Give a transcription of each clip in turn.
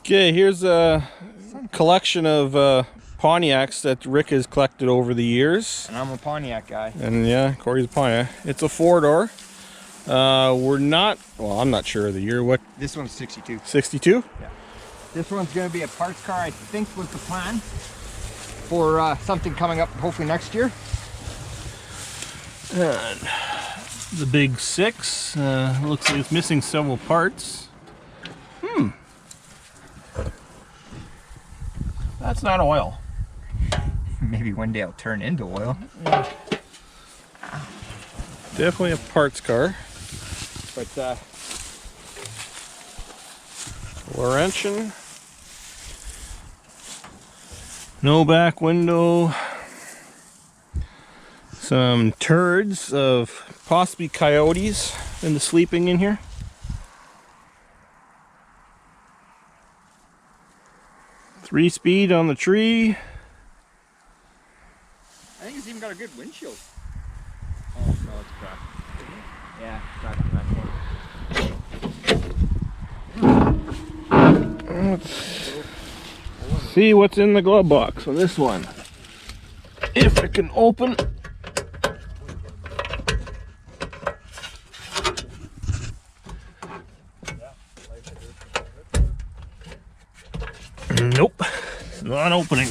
Okay, here's a collection of Pontiacs that Rick has collected over the years. And I'm a Pontiac guy. And yeah, Corey's a Pontiac. It's a four-door. We're not, well, I'm not sure of the year. What? This one's 62. 62? Yeah. This one's going to be a parts car, I think was the plan, for something coming up hopefully next year. And the big six. Looks like it's missing several parts. That's not oil. Maybe one day I'll turn into oil. Definitely a parts car. But Laurentian. No back window. Some turds of possibly coyotes in the sleeping in here. Three-speed on the tree. I think it's even got a good windshield. Oh no, it's cracked. Yeah, cracked on that one. Let's see what's in the glove box on this one. If it can open. Nope, it's not opening.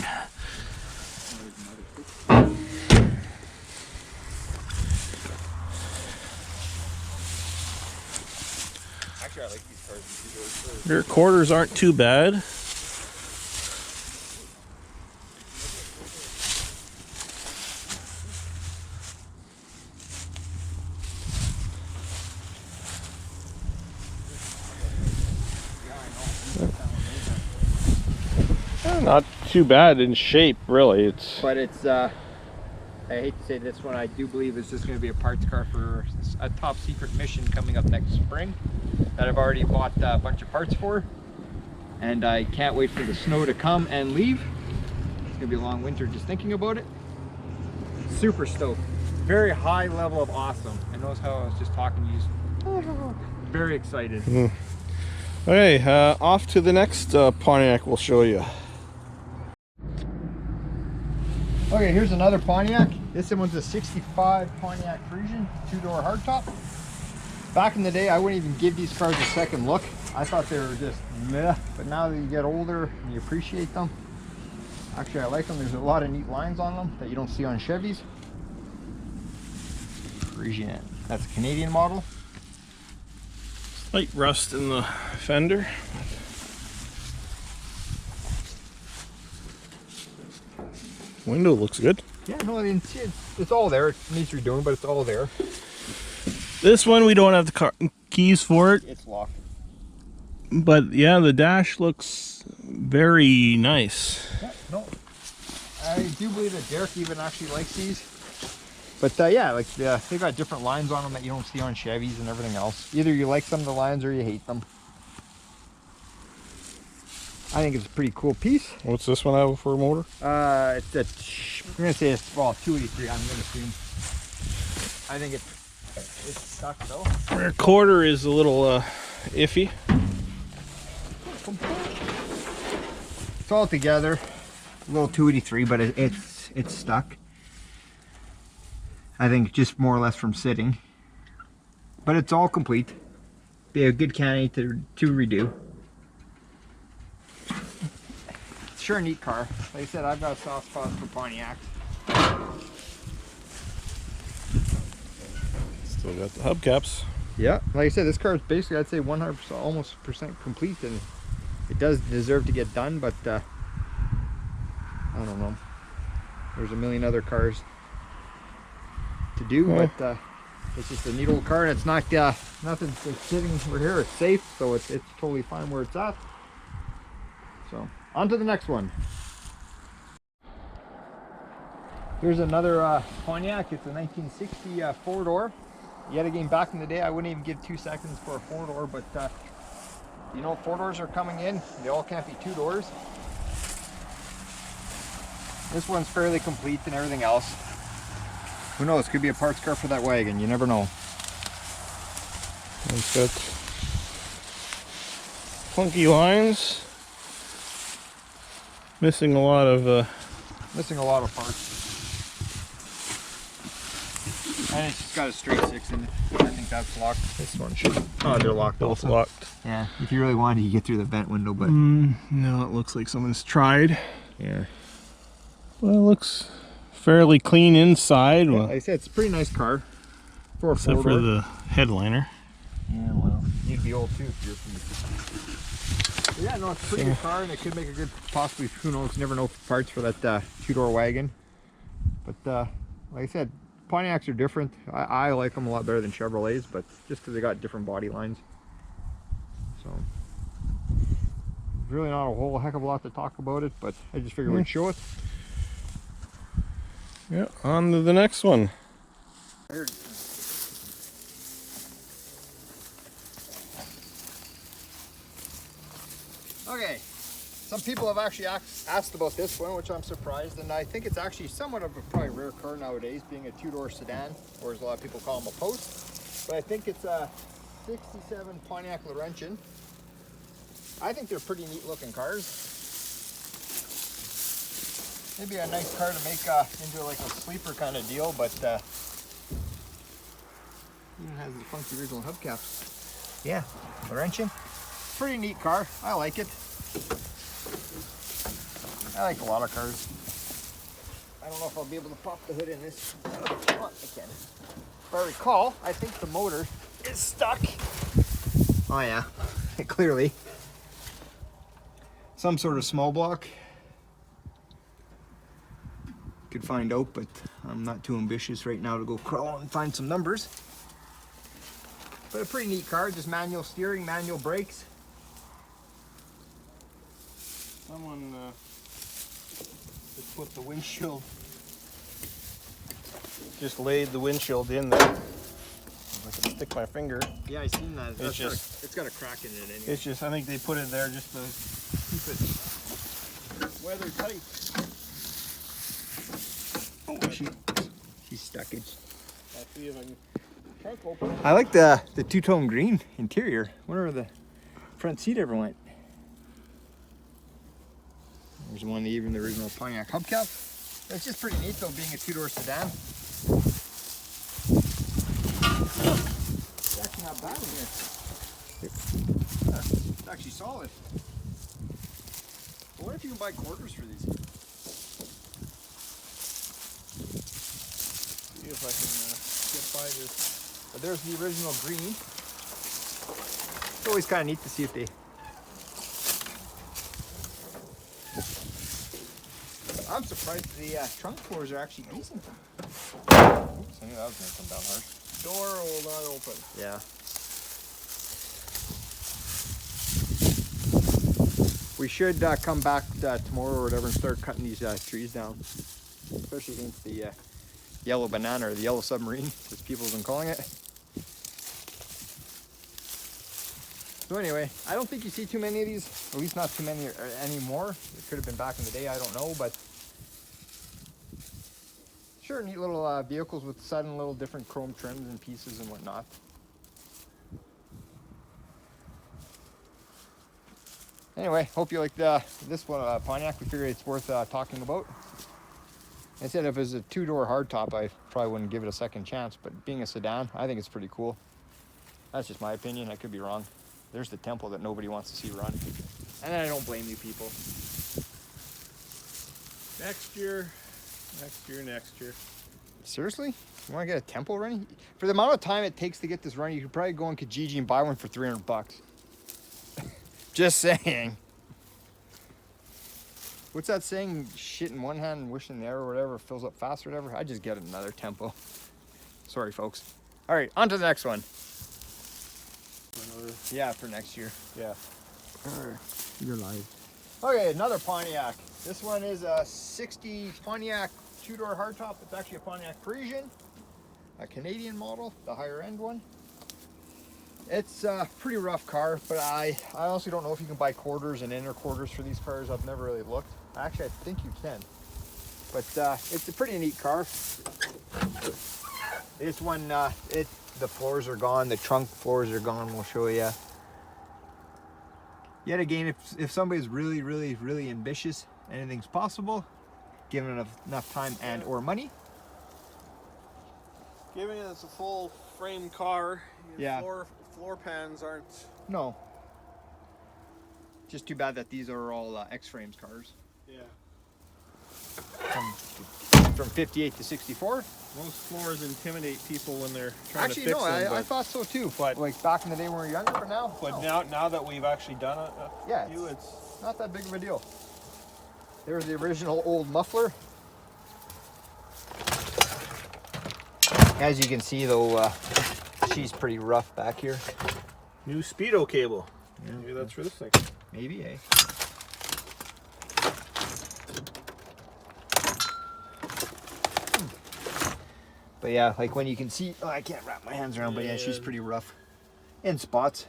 Actually, I like these cars. Their quarters aren't too bad. Not too bad in shape, really. It's. But it's, I hate to say this one, I do believe it's just going to be a parts car for a top secret mission coming up next spring that I've already bought a bunch of parts for. And I can't wait for the snow to come and leave. It's going to be a long winter just thinking about it. Super stoked. Very high level of awesome. And notice how I was just talking to you. Very excited. Okay, off to the next Pontiac we'll show you. Okay, here's another Pontiac. This one's a 65 Pontiac Parisienne, two-door hardtop. Back in the day, I wouldn't even give these cars a second look. I thought they were just meh, but now that you get older and you appreciate them, actually I like them. There's a lot of neat lines on them that you don't see on Chevys. Parisienne, that's a Canadian model. Slight rust in the fender. Window looks good. Yeah, no, I mean, it's all there. It needs redoing, but it's all there. This one we don't have the keys for it. It's locked. But yeah, the dash looks very nice. Yeah, no, I do believe that Derek even actually likes these. But yeah, like they got different lines on them that you don't see on Chevys and everything else. Either you like some of the lines or you hate them. I think it's a pretty cool piece. What's this one have for a motor? It's a, I'm gonna say it's, well, 283. I'm gonna assume. I think it's stuck though. Rear quarter is a little iffy. It's all together. A little 283, but it's stuck. I think just more or less from sitting. But it's all complete. Be a good candidate to redo. Sure, neat car. Like I said, I've got a soft spot for Pontiacs. Still got the hubcaps. Yeah, like I said, this car is basically, I'd say 100%, almost percent complete, and it does deserve to get done. But I don't know. There's a million other cars to do, but it's just a neat old car, and it's not nothing sitting over here. It's safe, so it's totally fine where it's at. So. On to the next one. Here's another Pontiac. It's a 1960 four-door. Yet again, back in the day, I wouldn't even give 2 seconds for a four-door, but you know, four-doors are coming in. They all can't be two-doors. This one's fairly complete and everything else. Who knows? Could be a parts car for that wagon. You never know. It's got funky lines. Missing a lot of parts. And it's just got a straight 6 in it. I think that's locked. This one should. Oh, they're locked. both Also. locked. Yeah, if you really wanted, you could get through the vent window, but No, it looks like someone's tried. yeah. Well, it looks fairly clean inside. Yeah, Well, like I said, it's a pretty nice car for a except for the headliner. Yeah, well, you'd be old too if you're from the... Yeah, no, it's a pretty good car, and it could make a good, possibly, who knows, never know parts for that two-door wagon. But like I said, Pontiacs are different. I like them a lot better than Chevrolets, but just because they got different body lines. So, really not a whole heck of a lot to talk about it, but I just figured we'd show it. Yeah, on to the next one. Okay, some people have actually asked about this one, which I'm surprised, and I think it's actually somewhat of a probably rare car nowadays, being a two-door sedan, or as a lot of people call them, a post. But I think it's a 67 Pontiac Laurentian. I think they're pretty neat looking cars. Maybe a nice car to make into like a sleeper kind of deal, but even has the funky original hubcaps. Yeah, Laurentian. Pretty neat car. I like it. I like a lot of cars. I don't know if I'll be able to pop the hood in this. Oh, I can. If I recall, I think the motor is stuck. Oh yeah, clearly. Some sort of small block. Could find out, but I'm not too ambitious right now to go crawl and find some numbers. But a pretty neat car, just manual steering, manual brakes. Someone just put the windshield, just laid the windshield in there. I can stick my finger. Yeah, I seen that. It's got a crack in it anyway. It's just, I think they put it there just to keep it weather tight. Oh, she's stuck. I'll see if I can trunk open it. I like the two-tone green interior. Wonder where the front seat ever went. There's one, even the original Pontiac hubcap. It's just pretty neat though, being a two-door sedan. It's actually not bad in here. Yeah, it's actually solid. I wonder if you can buy quarters for these. See if I can get by this. But there's the original green. It's always kind of neat to see if they... I'm surprised the trunk floors are actually decent. Oops, I knew that was going to come down hard. Door will not open. Yeah. We should come back tomorrow or whatever and start cutting these trees down. Especially against the yellow banana, or the yellow submarine, as people have been calling it. So anyway, I don't think you see too many of these, at least not too many anymore. It could have been back in the day, I don't know, but sure, neat little vehicles with sudden little different chrome trims and pieces and whatnot. Anyway, hope you liked this one, Pontiac. We figured it's worth talking about. I said if it was a two-door hardtop, I probably wouldn't give it a second chance, but being a sedan, I think it's pretty cool. That's just my opinion. I could be wrong. There's the tempo that nobody wants to see run. And I don't blame you people. Next year. Next year. Seriously? You want to get a tempo running? For the amount of time it takes to get this running, you could probably go on Kijiji and buy one for $300. Just saying. What's that saying? Shit in one hand and wish in the other, or whatever, fills up fast or whatever. I just get another tempo. Sorry, folks. All right, on to the next one. Yeah, for next year. Yeah. You're live. Okay, another Pontiac. This one is a 60 Pontiac two-door hardtop. It's actually a Pontiac Parisienne, a Canadian model, the higher end one. It's a pretty rough car, but I honestly don't know if you can buy quarters and inner quarters for these cars. I've never really looked. Actually, I think you can. But it's a pretty neat car. This one, the floors are gone. The trunk floors are gone. We'll show you. Yet again, if somebody's really ambitious, anything's possible, given enough time and or money. Given it's a full frame car, Yeah. floor pans aren't. No. Just too bad that these are all X-Frames cars. Yeah. From 58 to 64. Most floors intimidate people when they're trying to fix them. Actually, no, I thought so too. But like back in the day when we were younger, but now. But no. now that we've actually done a few, it's not that big of a deal. There's the original old muffler. As you can see, though, she's pretty rough back here. New speedo cable. Yeah. Maybe that's for this thing. Maybe, eh? But yeah, like when you can see, oh, I can't wrap my hands around, but yeah, she's pretty rough in spots.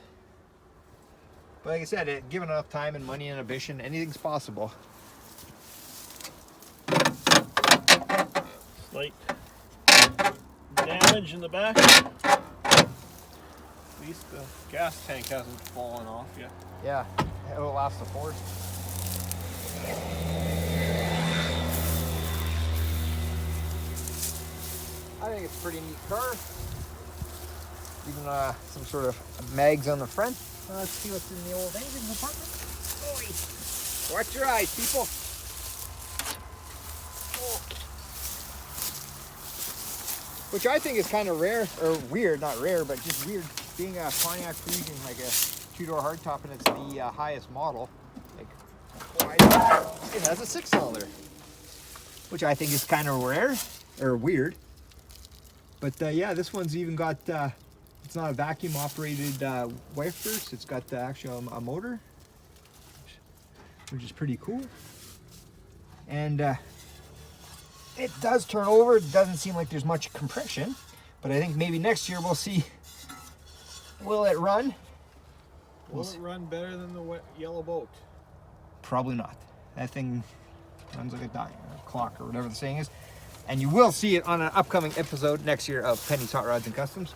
But like I said, given enough time and money and ambition, anything's possible. Slight damage in the back. At least the gas tank hasn't fallen off yet. Yeah, it'll last the force. I think it's a pretty neat car. Even some sort of mags on the front. Let's see what's in the old engine compartment. Oy. Watch your eyes, people. Oh. Which I think is kind of rare, or weird, not rare, but just weird. Being a Pontiac Parisienne, like a two-door hardtop, and it's the highest model. Like, why? It has a 6-cylinder, which I think is kind of rare, or weird. But yeah, this one's even got, it's not a vacuum operated wipers, it's got actually a motor, which is pretty cool. And it does turn over. It doesn't seem like there's much compression, but I think maybe next year we'll see. Will it run? Will it run better than the yellow boat? Probably not. That thing runs like a clock or whatever the saying is. And you will see it on an upcoming episode next year of Penny's Hot Rods and Customs.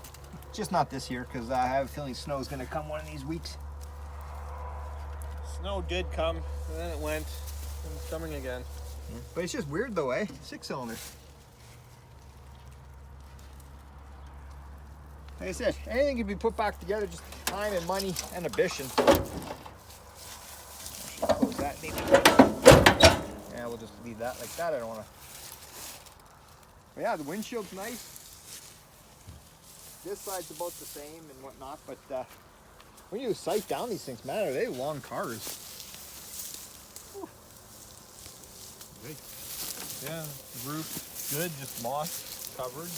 Just not this year, because I have a feeling snow is going to come one of these weeks. Snow did come, and then it went, and it's coming again. Yeah. But it's just weird though, eh? 6-cylinder. Like I said, anything can be put back together, just time and money and ambition. I should close that maybe. Yeah, we'll just leave that like that. I don't want to. But yeah, the windshield's nice. This side's about the same and whatnot, but when you sight down these things, man, are they long cars? Whew. Yeah, the roof good, just moss covered.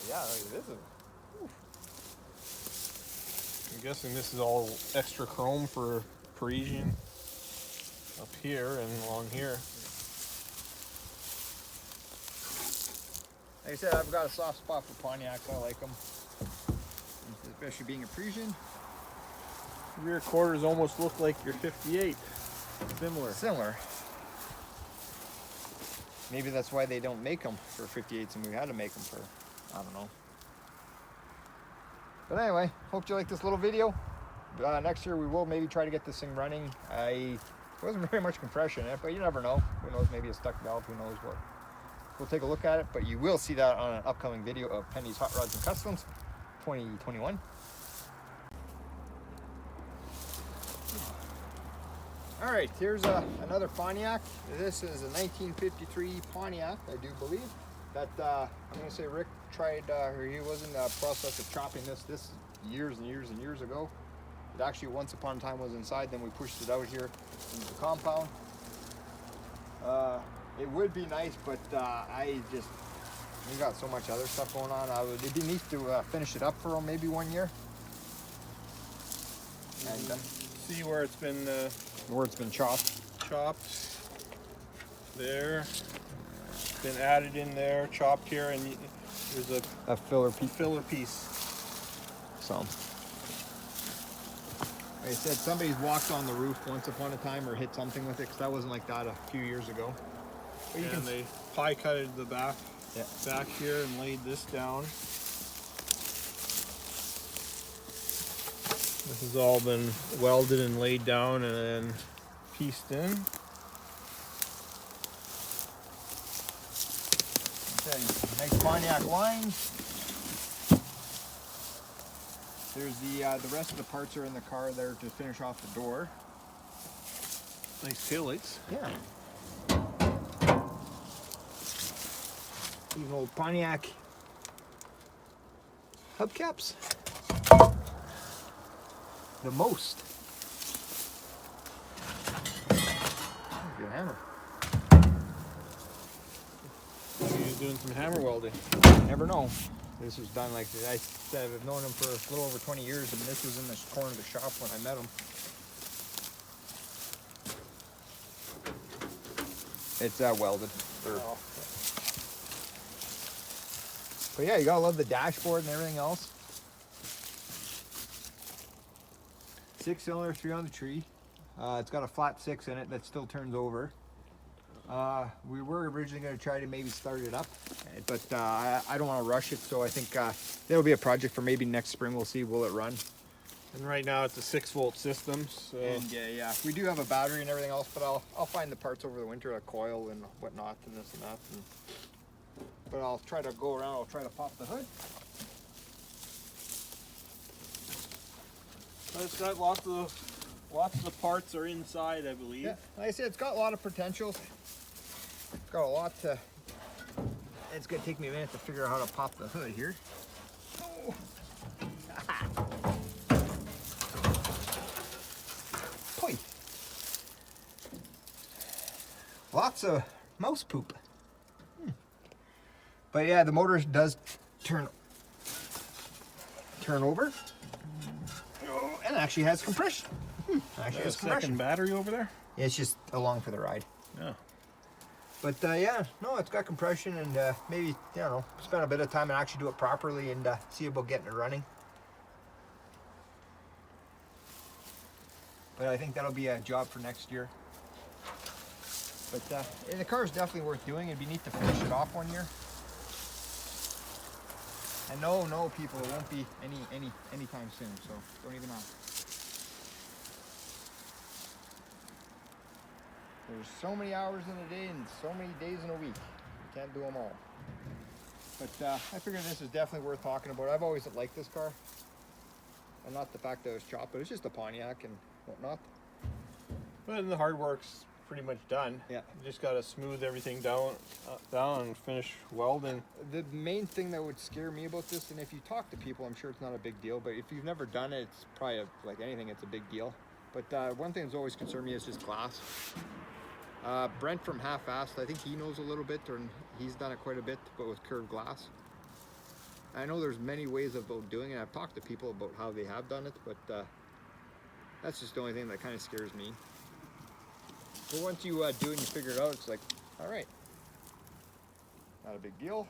Yeah, this is. I'm guessing this is all extra chrome for Parisienne up here and along here. Like I said, I've got a soft spot for Pontiacs. I like them, especially being a Parisienne. The rear quarters almost look like your 58. Similar. Maybe that's why they don't make them for 58s, and we had to make them for, I don't know. But anyway, hope you like this little video. Next year we will maybe try to get this thing running. There wasn't very much compression in it, but you never know. Who knows? Maybe a stuck valve. Who knows what? We'll take a look at it, but you will see that on an upcoming video of Penny's Hot Rods and Customs 2021. All right, here's another Pontiac. This is a 1953 Pontiac, I do believe. That I'm going to say Rick tried, or he was in the process of chopping this years and years and years ago. It actually once upon a time was inside, then we pushed it out here into the compound. It would be nice, but we got so much other stuff going on. It'd be neat to finish it up for maybe 1 year. And see where it's been chopped. There. Been added in there, chopped here, and there's a filler piece. So, like I said, somebody's walked on the roof once upon a time or hit something with it, because that wasn't like that a few years ago. But and they pie cutted the back here and laid this down. This has all been welded and laid down and then pieced in. Okay, nice Pontiac lines. There's the rest of the parts are in the car there to finish off the door. Nice taillights. Yeah. Even old Pontiac hubcaps. The most. Good hammer. He's doing some hammer welding. Never know. This was done like I've known him for a little over 20 years, and this was in the corner of the shop when I met him. It's welded. Oh. But yeah, you gotta love the dashboard and everything else. 6-cylinder, 3 on the tree. It's got a flat 6 in it that still turns over. We were originally going to try to maybe start it up, but I don't want to rush it, so I think that'll be a project for maybe next spring. We'll see, will it run? And right now it's a 6-volt system. So. And yeah, we do have a battery and everything else, but I'll find the parts over the winter, a coil and whatnot, and this and that. But I'll try to go around. I'll try to pop the hood. But it's got lots of the parts are inside, I believe. Yeah, like I said, it's got a lot of potential. It's got a lot to. It's gonna take me a minute to figure out how to pop the hood here. Oh. Poi. Lots of mouse poop. But yeah, the motor does turn over. Oh, and actually has compression. Actually has compression. Second battery over there? Yeah, it's just along for the ride. Yeah. But yeah, no, it's got compression, and maybe, I don't know, spend a bit of time and actually do it properly and see about getting it running. But I think that'll be a job for next year. But and the car is definitely worth doing. It'd be neat to finish it off one year. And no, people, it won't be anytime soon, so don't even ask. There's so many hours in a day and so many days in a week. You can't do them all. But I figured this is definitely worth talking about. I've always liked this car. And not the fact that it was chopped, but it's just a Pontiac and whatnot. But the hard work's pretty much done. Yeah. You just got to smooth everything down and finish welding. The main thing that would scare me about this, and if you talk to people, I'm sure it's not a big deal, but if you've never done it, it's probably like anything, it's a big deal. But one thing that's always concerned me is just glass. Brent from Half-Assed, I think he knows a little bit, or he's done it quite a bit, but with curved glass. I know there's many ways about doing it. I've talked to people about how they have done it, but that's just the only thing that kind of scares me. But once you do it and you figure it out, it's like, all right, not a big deal.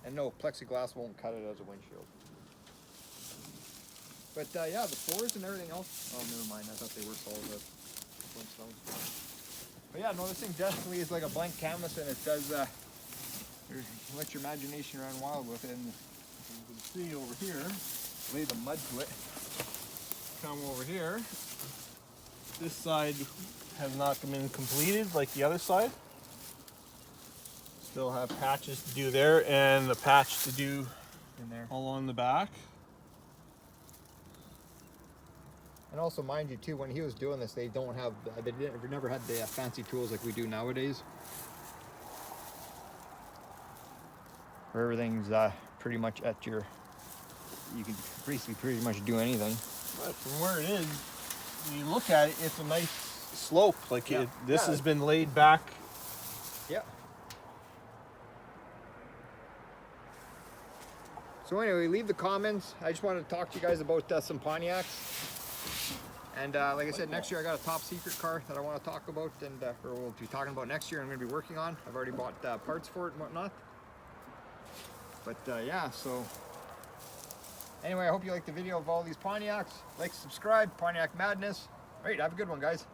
And no, plexiglass won't cut it as a windshield. But yeah, the floors and everything else. Oh, never mind. I thought they were solid Flintstones. But yeah, no, this thing definitely is like a blank canvas, and it does let your imagination run wild with it. And you can see over here, lay the mud to it. come over here. This side has not been completed like the other side. Still have patches to do there, and the patch to do In there. along the back. And also, mind you, too, when he was doing this, they never had the fancy tools like we do nowadays. Where everything's pretty much at your, you can basically pretty much do anything. But from where it is, you look at it, it's a nice slope. Like Yeah. this Yeah. has been laid back. Yeah. So anyway, leave the comments. I just wanted to talk to you guys about some Pontiacs. And like I said, next year I got a top secret car that I want to talk about, and or we'll be talking about next year. I'm going to be working on. I've already bought parts for it and whatnot. But yeah, so anyway, I hope you liked the video of all these Pontiacs. Like, subscribe, Pontiac Madness. All right, have a good one, guys.